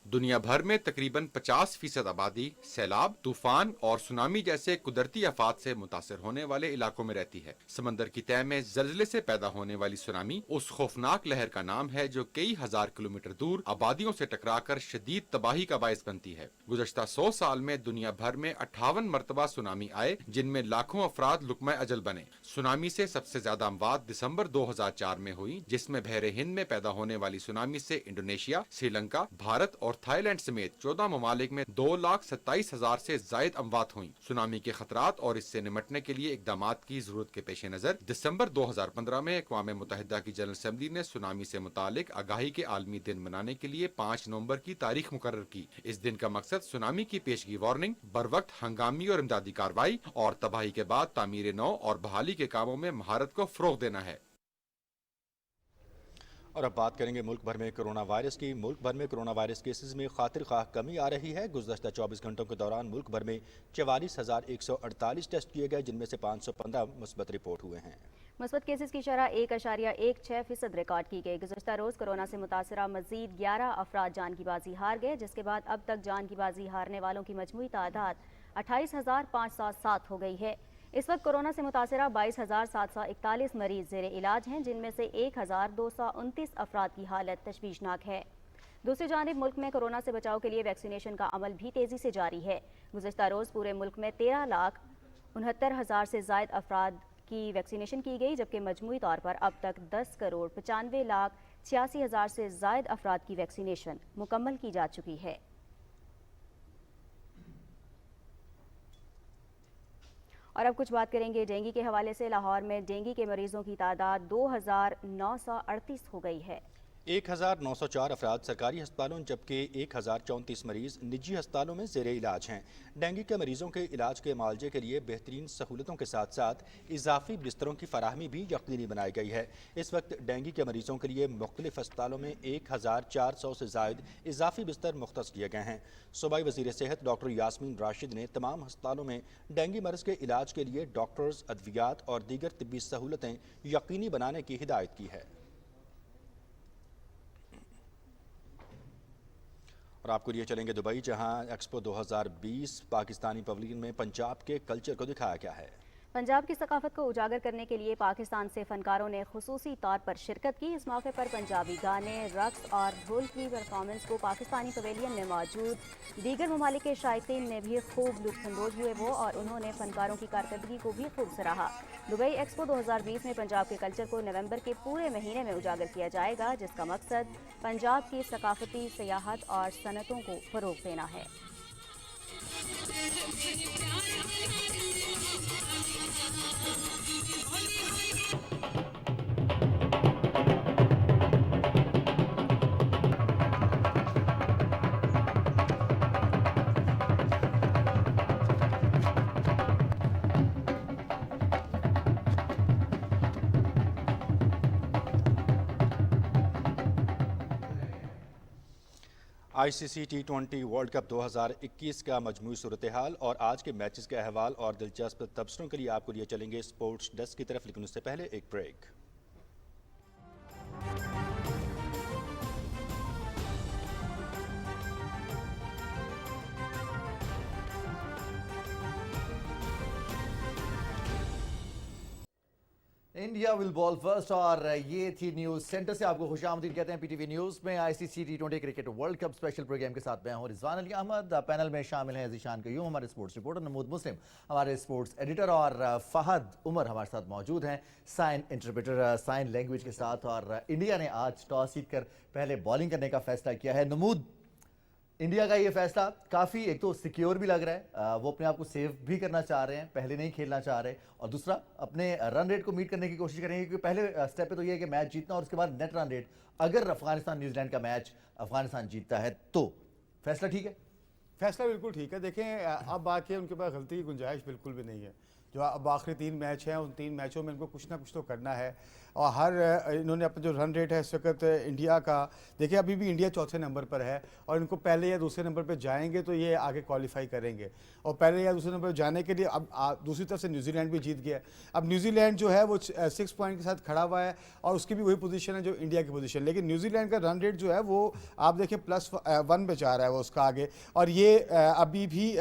دنیا بھر میں تقریباً 50% آبادی سیلاب، طوفان اور سونامی جیسے قدرتی آفات سے متاثر ہونے والے علاقوں میں رہتی ہے. سمندر کی تہہ میں زلزلے سے پیدا ہونے والی سونامی اس خوفناک لہر کا نام ہے جو کئی ہزار کلومیٹر دور آبادیوں سے ٹکرا کر شدید تباہی کا باعث بنتی ہے. گزشتہ 100 سال میں دنیا بھر میں 58 مرتبہ سونامی آئے جن میں لاکھوں افراد لقمہ اجل بنے. سونامی سے سب سے زیادہ اموات دسمبر 2004 میں ہوئی جس میں بحر ہند میں پیدا ہونے والی سونامی سے انڈونیشیا، سری لنکا، بھارت اور تھائی لینڈ سمیت 14 ممالک میں 2,27,000 سے زائد اموات ہوئیں. سونامی کے خطرات اور اس سے نمٹنے کے لیے اقدامات کی ضرورت کے پیش نظر دسمبر 2015 میں اقوام متحدہ کی جنرل اسمبلی نے سونامی سے متعلق آگاہی کے عالمی دن منانے کے لیے 5 نومبر کی تاریخ مقرر کی. اس دن کا مقصد سونامی کی پیشگی وارننگ، بروقت ہنگامی اور امدادی کارروائی اور تباہی کے بعد تعمیر نو اور بحالی کے کاموں میں مہارت کو فروغ دینا ہے. اور اب بات کریں گے ملک بھر میں کرونا وائرس کی. ملک بھر میں کرونا وائرس کیسز میں خاطر خواہ کمی آ رہی ہے. گزشتہ 24 گھنٹوں کے دوران ملک بھر میں 44,148 ٹیسٹ کیے گئے جن میں سے 515 مثبت رپورٹ ہوئے ہیں. مثبت کیسز کی شرح 1.16% ریکارڈ کی گئی. گزشتہ روز کورونا سے متاثرہ مزید 11 افراد جان کی بازی ہار گئے جس کے بعد اب تک جان کی بازی ہارنے والوں کی مجموعی تعداد 28,507 ہو گئی ہے. اس وقت کورونا سے متاثرہ 22,741 مریض زیر علاج ہیں جن میں سے 1,229 افراد کی حالت تشویشناک ہے. دوسری جانب ملک میں کورونا سے بچاؤ کے لیے ویکسینیشن کا عمل بھی تیزی سے جاری ہے. گزشتہ روز پورے ملک میں 13,69,000 سے زائد افراد کی ویکسینیشن کی گئی جبکہ مجموعی طور پر اب تک 10,95,86,000 سے زائد افراد کی ویکسینیشن مکمل کی جا چکی ہے. اور اب کچھ بات کریں گے ڈینگی کے حوالے سے. لاہور میں ڈینگی کے مریضوں کی تعداد 2,938 ہو گئی ہے. 1,904 افراد سرکاری ہسپتالوں جبکہ 1,034 مریض نجی ہسپتالوں میں زیر علاج ہیں. ڈینگی کے مریضوں کے علاج کے معالجے کے لیے بہترین سہولتوں کے ساتھ ساتھ اضافی بستروں کی فراہمی بھی یقینی بنائی گئی ہے. اس وقت ڈینگی کے مریضوں کے لیے مختلف ہسپتالوں میں 1,400 سے زائد اضافی بستر مختص کیے گئے ہیں. صوبائی وزیر صحت ڈاکٹر یاسمین راشد نے تمام ہسپتالوں میں ڈینگی مرض کے علاج کے لیے ڈاکٹرز، ادویات اور دیگر طبی سہولتیں یقینی بنانے کی ہدایت کی ہے. اور آپ کو لیے چلیں گے دبئی جہاں ایکسپو 2020 پاکستانی پویلین میں پنجاب کے کلچر کو دکھایا گیا ہے. پنجاب کی ثقافت کو اجاگر کرنے کے لیے پاکستان سے فنکاروں نے خصوصی طور پر شرکت کی. اس موقع پر پنجابی گانے، رقص اور ڈھول کی پرفارمنس کو پاکستانی پویلین میں موجود دیگر ممالک کے شائقین نے بھی خوب لطف اندوز ہوئے اور انہوں نے فنکاروں کی کارکردگی کو بھی خوب سراہا. دبئی ایکسپو 2020 میں پنجاب کے کلچر کو نومبر کے پورے مہینے میں اجاگر کیا جائے گا جس کا مقصد پنجاب کی ثقافتی سیاحت اور صنعتوں کو فروغ دینا ہے. ICC T20 वर्ल्ड कप 2021 का मजमूई सूरत-ए-हाल और आज के मैचेस के अहवाल और दिलचस्प तबसरों के लिए आपको लिए चलेंगे स्पोर्ट्स डेस्क की तरफ, लेकिन उससे पहले एक break. India will bowl first, और ये थी न्यूज सेंटर से आपको खुशामदीद कहते हैं पीटीवी न्यूज में। ICC T20 cricket world cup special programme के साथ मैं हूं रिजवान अली अहमद। पैनल में शामिल हैं ज़ीशान कयूम हमारे स्पोर्ट्स रिपोर्टर, नमूद मुस्लिम हमारे स्पोर्ट्स एडिटर, और फहद उमर हमारे साथ मौजूद हैं साइन इंटरप्रेटर साइन लैंग्वेज के साथ। और इंडिया ने आज टॉस जीत कर पहले बॉलिंग करने का फैसला किया है। नमूद, इंडिया का ये फैसला काफ़ी एक तो सिक्योर भी लग रहा है, वो अपने आप को सेव भी करना चाह रहे हैं, पहले नहीं खेलना चाह रहे, और दूसरा अपने रन रेट को मीट करने की कोशिश करेंगे, क्योंकि पहले स्टेप पे तो ये है कि मैच जीतना और उसके बाद नेट रन रेट। अगर अफगानिस्तान न्यूजीलैंड का मैच अफगानिस्तान जीतता है तो फैसला ठीक है? फैसला बिल्कुल ठीक है। देखें, अब बात है उनके पास गलती की गुंजाइश बिल्कुल भी नहीं है। जो अब आखिरी 3 मैच हैं, उन 3 मैचों में इनको कुछ ना कुछ तो करना है, और हर इन्होंने अपना जो रन रेट है इस वक्त इंडिया का, देखिए अभी भी इंडिया चौथे नंबर पर है, और इनको पहले या दूसरे नंबर पर जाएंगे तो ये आगे क्वालिफाई करेंगे, और पहले या दूसरे नंबर पर जाने के लिए अब दूसरी तरफ से न्यूजीलैंड भी जीत गया। अब न्यूजीलैंड जो है वो 6 पॉइंट के साथ खड़ा हुआ है, और उसकी भी वही पोजीशन है जो इंडिया की पोजीशन, लेकिन न्यूजीलैंड का रन रेट जो है वो आप देखिए +1 पे जा रहा है वो उसका आगे, और ये अभी भी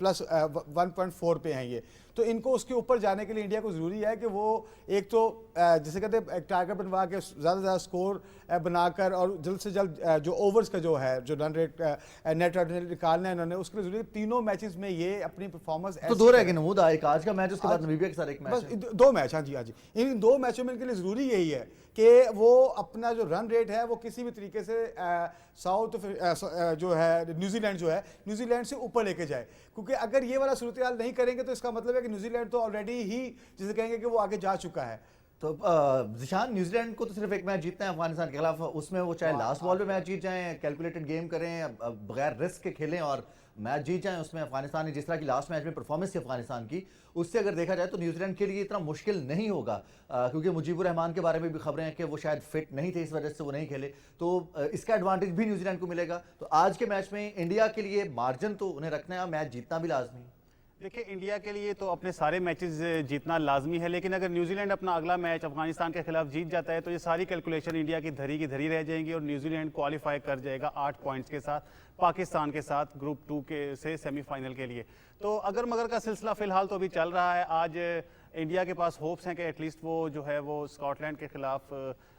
+1.4 पे हैं ये। तो इनको उसके ऊपर जाने के लिए इंडिया को ज़रूरी है कि वो एक तो जैसे कहते हैं एक टारगेट बनवा के ज़्यादा से ज़्यादा स्कोर बनाकर, और जल्द से जल्द जो ओवर्स का जो है जो run rate net run rate निकालना है इन्होंने, उसके लिए ज़रूरी है तीनों मैचेस में ये अपनी परफॉर्मेंस तो 2 रह गए नमूद, एक आज का मैच, उसके बाद नमीबिया के साथ एक मैच, बस 2 मैच। हाँ जी, इन 2 मैचों में इनके लिए ज़रूरी यही है कि वो अपना जो रन रेट है वो किसी भी तरीके से साउथ जो है न्यूजीलैंड से ऊपर लेके जाए, क्योंकि अगर ये वाला सूरत हाल नहीं करेंगे तो इसका मतलब है कि न्यूजीलैंड तो ऑलरेडी ही जिसे कहेंगे कि वो आगे जा चुका है। तो ज़ीशान, न्यूजीलैंड को तो सिर्फ एक मैच जीतना है अफगानिस्तान के खिलाफ, उसमें वो चाहे लास्ट बॉल पे मैच जीत जाएं, कैलकुलेटेड गेम करें, बगैर रिस्क के खेलें और मैच जीत जाएं। उसमें अफगानिस्तान ने जिस तरह की लास्ट मैच में परफॉर्मेंस थी अफगानिस्तान की, उससे अगर देखा जाए तो न्यूजीलैंड के लिए इतना मुश्किल नहीं होगा, क्योंकि मुजीबुर रहमान के बारे में भी खबरें हैं कि वो शायद फिट नहीं थे, इस वजह से वो नहीं खेले, तो इसका एडवांटेज भी न्यूजीलैंड को मिलेगा। तो आज के मैच में इंडिया के लिए मार्जिन तो उन्हें रखना है, मैच जीतना भी लाजमी है। देखिए, इंडिया के लिए तो अपने सारे मैचेस जीतना लाजमी है, लेकिन अगर न्यूजीलैंड अपना अगला मैच अफगानिस्तान के खिलाफ जीत जाता है तो ये सारी कैलकुलेशन इंडिया की धरी रह जाएंगी, और न्यूजीलैंड क्वालिफाई कर जाएगा 8 पॉइंट्स के साथ पाकिस्तान के साथ ग्रुप 2 के से सेमीफाइनल के लिए। तो अगर मगर का सिलसिला फिलहाल तो अभी चल रहा है। आज इंडिया के पास होप्स हैं कि एटलीस्ट वो जो है वो स्कॉटलैंड के खिलाफ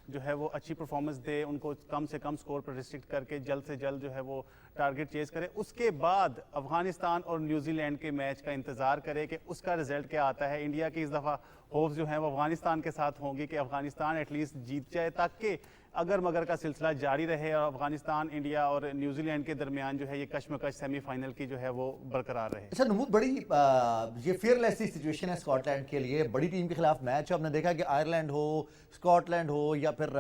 जो है वो अच्छी परफॉर्मेंस दे, उनको कम से कम स्कोर पर रिस्ट्रिक्ट करके जल्द से जल्द जो है वो टारगेट चेज करे। उसके बाद अफगानिस्तान और न्यूजीलैंड के मैच का इंतज़ार करे कि उसका रिजल्ट क्या आता है। इंडिया की इस दफ़ा होप्स जो हैं वो अफगानिस्तान के साथ होंगी कि अफगानिस्तान एटलीस्ट जीत जाए, ताकि अगर मगर का सिलसिला जारी रहे और अफगानिस्तान, इंडिया और न्यूजीलैंड के दरमियान जो है ये कश्मकश सेमीफाइनल की जो है वो बरकरार रहे। अच्छा नमूद, बड़ी ये फेयरलेस सी सिचुएशन है स्कॉटलैंड के लिए, बड़ी टीम के खिलाफ मैच है। हमने देखा कि आयरलैंड हो, स्कॉटलैंड हो, या फिर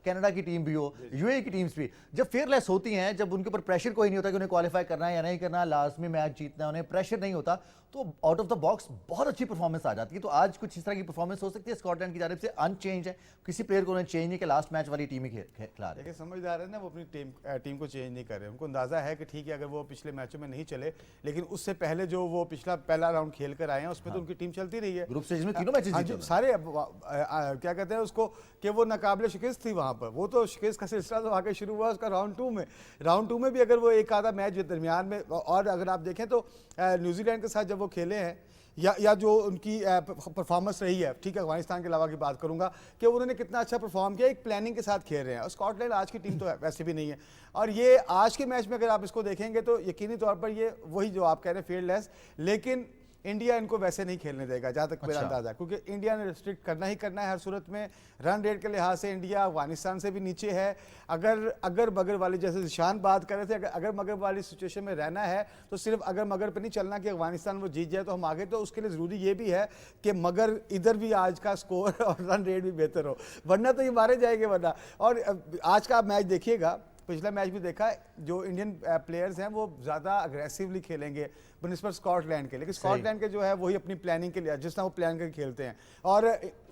कनाडा की टीम भी हो, यूएई की टीम्स भी, जब फेयरलेस होती हैं, जब उनके ऊपर प्रेशर कोई नहीं होता कि उन्हें क्वालिफाई करना है या नहीं करना, लाजमी मैच जीतना, उन्हें प्रेशर नहीं होता, तो आउट ऑफ द बॉक्स बहुत अच्छी परफॉर्मेंस आ जाती है। तो आज कुछ इस तरह की परफॉर्मेंस हो सकती है स्कॉटलैंड की जानिब से, अनचेंज है, किसी प्लेयर को उन्हें चेंज नहीं कि लास्ट मैच वाली टीम ही खिला रहे। देखिए, समझदार है ना, वो अपनी टीम को चेंज नहीं कर रहे, उनको अंदाजा है कि ठीक है अगर वो पिछले मैचों में नहीं चले, लेकिन उससे पहले जो वो पहला राउंड खेल कर आए हैं उसमें तो उनकी टीम चलती रही है। ग्रुप स्टेज में तीनों मैचेस जीते सारे, क्या कहते हैं उसको कि वो नाकाबिले शिकस्त थी वहाँ पर, वो तो शिकस्त का सिलसिला तो आगे शुरू हुआ उसका राउंड टू में भी अगर वो एक आधा मैच दरमियान में, और अगर आप देखें तो न्यूजीलैंड के साथ जब वो खेले हैं या जो उनकी परफॉर्मेंस रही है, ठीक है अफगानिस्तान के अलावा की बात करूंगा कि उन्होंने कितना अच्छा परफॉर्म किया, एक प्लानिंग के साथ खेल रहे हैं। और स्कॉटलैंड आज की टीम तो वैसे भी नहीं है, और ये आज के मैच में अगर आप इसको देखेंगे तो यकीनी तौर पर ये वही जो आप कह रहे हैं फेयरलेस, लेकिन इंडिया इनको वैसे नहीं खेलने देगा जहाँ तक मेरा अंदाजा है, क्योंकि इंडिया ने रिस्ट्रिक्ट करना ही करना है हर सूरत में। रन रेट के लिहाज से इंडिया अफगानिस्तान से भी नीचे है। अगर मगर वाली, जैसे निशान बात कर रहे थे, अगर मगर वाली सिचुएशन में रहना है तो सिर्फ अगर मगर पे नहीं चलना कि अफगानिस्तान वो जीत जाए तो हम आगे, तो उसके लिए ज़रूरी ये भी है कि मगर इधर भी आज का स्कोर और रन रेट भी बेहतर हो, वरना तो ये मारे जाएंगे वरना। और आज का आप मैच देखिएगा, पिछला मैच भी देखा, जो इंडियन प्लेयर्स हैं वो ज़्यादा अग्रेसिवली खेलेंगे बनस्पत स्कॉटलैंड के, लेकिन स्कॉटलैंड के जो है वही अपनी प्लानिंग के लिए जिस तरह वो प्लान करके खेलते हैं। और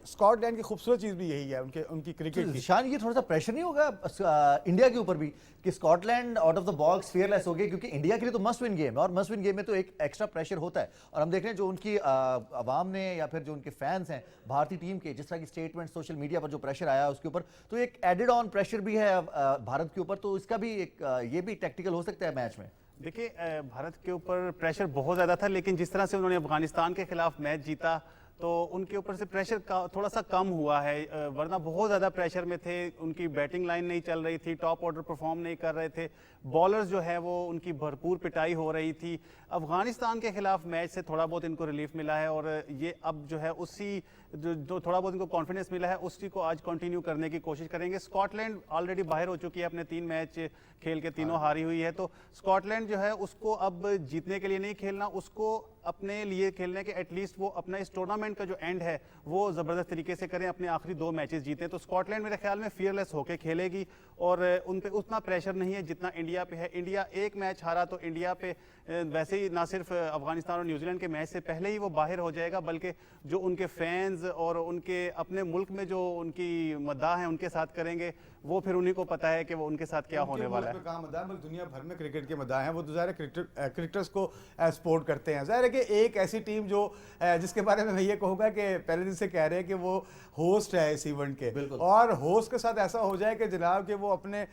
स्कॉटलैंड की खूबसूरत चीज़ भी यही है उनकी क्रिकेट की। शान, ये थोड़ा सा प्रेशर नहीं होगा इंडिया के ऊपर भी कि Scotland out of the box fearless हो गई, क्योंकि इंडिया के लिए तो मस्ट विन गेम है और मस्ट विन गेम में तो एक एक्स्ट्रा प्रेशर होता है। और हम देख रहे हैं जो उनकी आवाम ने या फिर जो उनके फैंस हैं भारतीय टीम के, जिस तरह की स्टेटमेंट सोशल मीडिया पर जो प्रेशर आया उसके ऊपर, तो एक एडेड ऑन प्रेशर भी है भारत के ऊपर, तो इसका भी एक ये भी टैक्टिकल हो सकता है मैच में। देखिए, भारत के ऊपर प्रेशर बहुत ज़्यादा था, लेकिन जिस तरह से उन्होंने अफगानिस्तान के खिलाफ मैच जीता तो उनके ऊपर से प्रेशर थोड़ा सा कम हुआ है, वरना बहुत ज़्यादा प्रेशर में थे। उनकी बैटिंग लाइन नहीं चल रही थी, टॉप ऑर्डर परफॉर्म नहीं कर रहे थे, बॉलर्स जो है वो उनकी भरपूर पिटाई हो रही थी। अफगानिस्तान के खिलाफ मैच से थोड़ा बहुत इनको रिलीफ मिला है और ये अब जो है उसी जो थोड़ा बहुत इनको कॉन्फिडेंस मिला है उसी को आज कंटिन्यू करने की कोशिश करेंगे। स्कॉटलैंड ऑलरेडी बाहर हो चुकी है, अपने 3 मैच खेल के तीनों हारी हुई है, तो स्कॉटलैंड जो है उसको अब जीतने के लिए नहीं खेलना, उसको अपने लिए खेलने के एटलीस्ट वो अपना इस टूर्नामेंट का जो एंड है वो ज़बरदस्त तरीके से करें, अपने आखिरी 2 मैचेस जीतें। तो स्कॉटलैंड मेरे ख्याल में फियरलेस होकर खेलेगी और उन पे उतना प्रेशर नहीं है जितना इंडिया पे है। इंडिया एक मैच हारा तो इंडिया पे वैसे ही ना सिर्फ अफगानिस्तान और न्यूजीलैंड के मैच से पहले ही वो बाहर हो जाएगा, बल्कि जो उनके फैंस और उनके अपने मुल्क में जो उनकी मद्दाह हैं उनके साथ करेंगे, वो फिर उन्हीं को पता है कि वो उनके साथ क्या होने वाला है। कहाँ मद्दाह, बल्कि दुनिया भर में क्रिकेट के मद्दाह हैं, वो तो ज़ाहिर क्रिकेटर्स को सपोर्ट करते हैं। ज़ाहिर है कि एक ऐसी टीम जो जिसके बारे में मैं ये कहूँगा कि पहले दिन से कह रहे हैं कि वो होस्ट है इस इवेंट के, और होस्ट के साथ ऐसा हो जाए कि जनाब कि वो अपने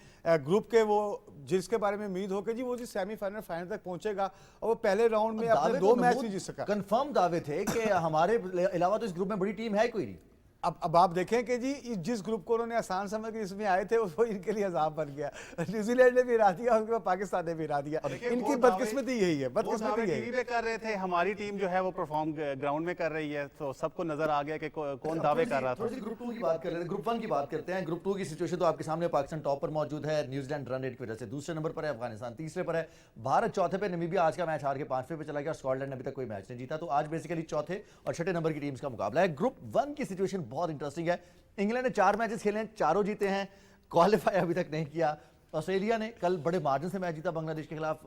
ग्रुप के वो जिसके बारे में उम्मीद हो कि जी वो जी सेमीफाइनल फाइनल तक पहुंचेगा और वो पहले राउंड में अपने 2 मैच नहीं जीत सका। कंफर्म दावे थे कि हमारे अलावा तो इस ग्रुप में बड़ी टीम है कोई नहीं। अब आप देखें कि जी जिस ग्रुप को उन्होंने आसान समझ के इसमें आए थे वो इनके लिए अजाब बन गया। न्यूजीलैंड ने भी हरा दिया, उसके बाद पाकिस्तान ने भी हरा दिया। इनकी बदकिस्मती यही है, बदकिस्मती यही टीवी पे कर रहे थे, हमारी टीम जो है वो परफॉर्म ग्राउंड में कर रही है, तो सबको नजर आ गया कि कौन दावे कर रहा था। थोड़ी सी ग्रुप 2 की बात कर रहे हैं, ग्रुप 1 की बात करते हैं। ग्रुप 2 की सिचुएशन तो आपके सामने, पाकिस्तान टॉप पर मौजूद है न्यूजीलैंड रन रेट की वजह से, दूसरे नंबर पर है अफगानिस्तान, तीसरे पर है भारत, चौथे पे नमीबिया आज का मैच हार के 5वें पे चला गया, स्कॉटलैंड ने अभी तक कोई मैच नहीं जीता। तो आज बेसिकली चौथे और छठे नंबर की टीम्स का मुकाबला है। ग्रुप 1 की सिचुएशन बहुत इंटरेस्टिंग है। इंग्लैंड ने 4 मैचेस खेले हैं, चारों जीते हैं, क्वालिफाई अभी तक नहीं किया। ऑस्ट्रेलिया ने कल बड़े मार्जिन से मैच जीता बांग्लादेश के खिलाफ,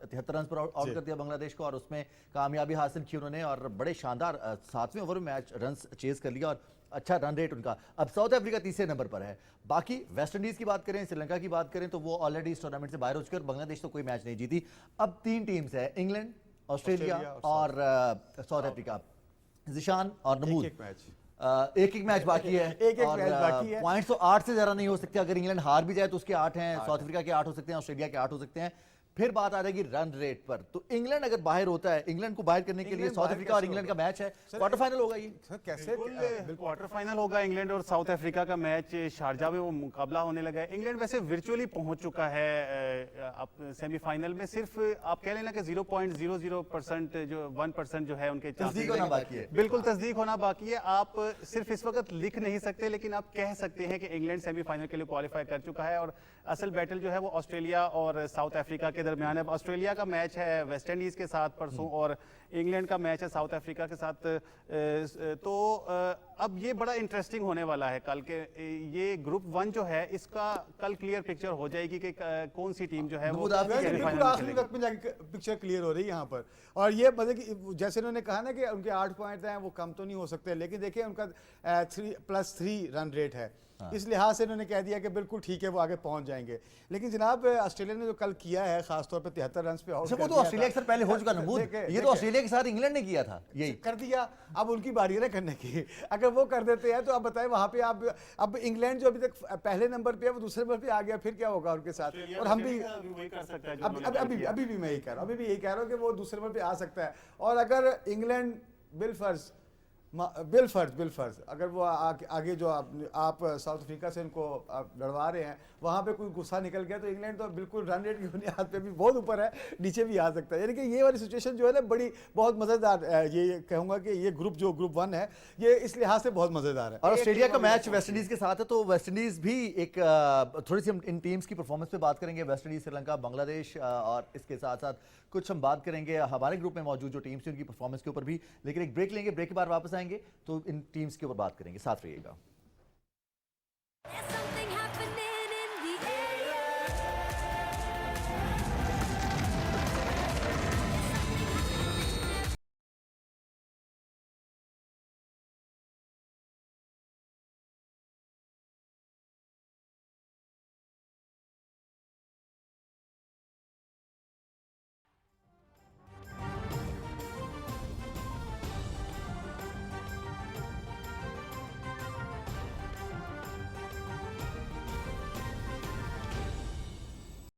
73 रन पर आउट कर दिया बांग्लादेश को और उसमें कामयाबी हासिल की उन्होंने और बड़े शानदार 7वें ओवर में मैच रन चेज कर लिया और अच्छा रन रेट उनका। अब साउथ अफ्रीका तीसरे नंबर पर है। बाकी वेस्ट इंडीज की बात करें, श्रीलंका की बात करें तो वो ऑलरेडी इस टूर्नामेंट से बाहर हो चुके और बांग्लादेश तो कोई मैच नहीं जीती। अब 3 टीम्स है, इंग्लैंड, ऑस्ट्रेलिया और साउथ अफ्रीका। जिशान और नमूद एक मैच बाकी है, एक मैच बाकी है। पॉइंट्स तो 8 से ज्यादा नहीं हो सकते, अगर इंग्लैंड हार भी जाए तो उसके 8 हैं, साउथ अफ्रीका के 8 हो सकते हैं, ऑस्ट्रेलिया के 8 हो सकते हैं। फिर बात आ जाएगी रन रेट पर, तो इंग्लैंड अगर बाहर होता है, इंग्लैंड को बाहर करने के लिए साउथ अफ्रीका और इंग्लैंड का मैच है, क्वार्टर फाइनल होगा ये। सर कैसे क्वार्टर फाइनल होगा, इंग्लैंड और साउथ अफ्रीका का मैच शारजा में वो मुकाबला होने लगा है। इंग्लैंड वैसे वर्चुअली पहुंच चुका है सेमीफाइनल में, सिर्फ आप कह लेना कि 0.00% जो 1% जो है उनके तस्दीक होना बाकी है। बिल्कुल तस्दीक होना बाकी है। आप सिर्फ इस वक्त लिख नहीं सकते, लेकिन आप कह सकते हैं कि इंग्लैंड सेमीफाइनल के लिए क्वालिफाई कर चुका है और असल बैटल जो है वो ऑस्ट्रेलिया और साउथ अफ्रीका के दरमियान है। ऑस्ट्रेलिया का मैच है वेस्ट इंडीज के साथ परसों और इंग्लैंड का मैच है साउथ अफ्रीका के साथ। तो अब ये बड़ा इंटरेस्टिंग होने वाला है कल के। ये ग्रुप 1 जो है इसका कल क्लियर पिक्चर हो जाएगी कि कौन सी टीम जो है वो आखिरी वक्त में जाके पिक्चर क्लियर हो रही है यहाँ पर। और ये मतलब कि जैसे उन्होंने कहा ना कि उनके 8 पॉइंट हैं वो कम तो नहीं हो सकते, लेकिन देखिए उनका 3+3 रन रेट है। इस लिहाज से उन्होंने कह दिया कि बिल्कुल ठीक है वो आगे पहुंच जाएंगे। लेकिन जनाब ऑस्ट्रेलिया ने जो कल किया है खासतौर पर 73 रन पे आउट, वो तो ऑस्ट्रेलिया के साथ पहले हो चुका नमूद, ये तो ऑस्ट्रेलिया के साथ इंग्लैंड ने किया था, यही कर दिया। अब उनकी बारी है ना करने की, अगर वो कर देते हैं तो आप बताएं वहां पे आप अब इंग्लैंड जो अभी तक पहले नंबर पे है वो दूसरे नंबर पे आ गया, फिर क्या होगा उनके साथ। और हम भी अभी भी मैं यही कह रहा हूँ, अभी भी यही कह रहा हूँ कि वो दूसरे नंबर पे आ सकता है। और अगर इंग्लैंड बिलफर्ज अगर वो आगे जो आप साउथ अफ्रीका से उनको लड़वा रहे हैं वहाँ पे कोई गुस्सा निकल गया तो इंग्लैंड तो बिल्कुल रन रेट की बुनियाद पे भी बहुत ऊपर है, नीचे भी आ सकता है। यानी कि ये वाली सिचुएशन जो है ना बड़ी बहुत मज़ेदार, ये कहूँगा कि ये ग्रुप 1 है, ये इस लिहाज से बहुत मज़ेदार है। और ऑस्ट्रेलिया का मैच वेस्ट इंडीज़ के साथ है, तो वेस्ट इंडीज़ भी एक थोड़ी सी हम इन टीम्स की परफॉर्मेंस पे बात करेंगे, वेस्ट इंडीज़, श्रीलंका, बांग्लादेश, और इसके साथ साथ कुछ हम बात करेंगे हमारे ग्रुप में मौजूद जो टीम्स हैं उनकी परफॉर्मेंस के ऊपर भी। लेकिन एक ब्रेक लेंगे, ब्रेक के बाद वापस आएंगे तो इन टीम्स के ऊपर बात करेंगे, साथ रहिएगा।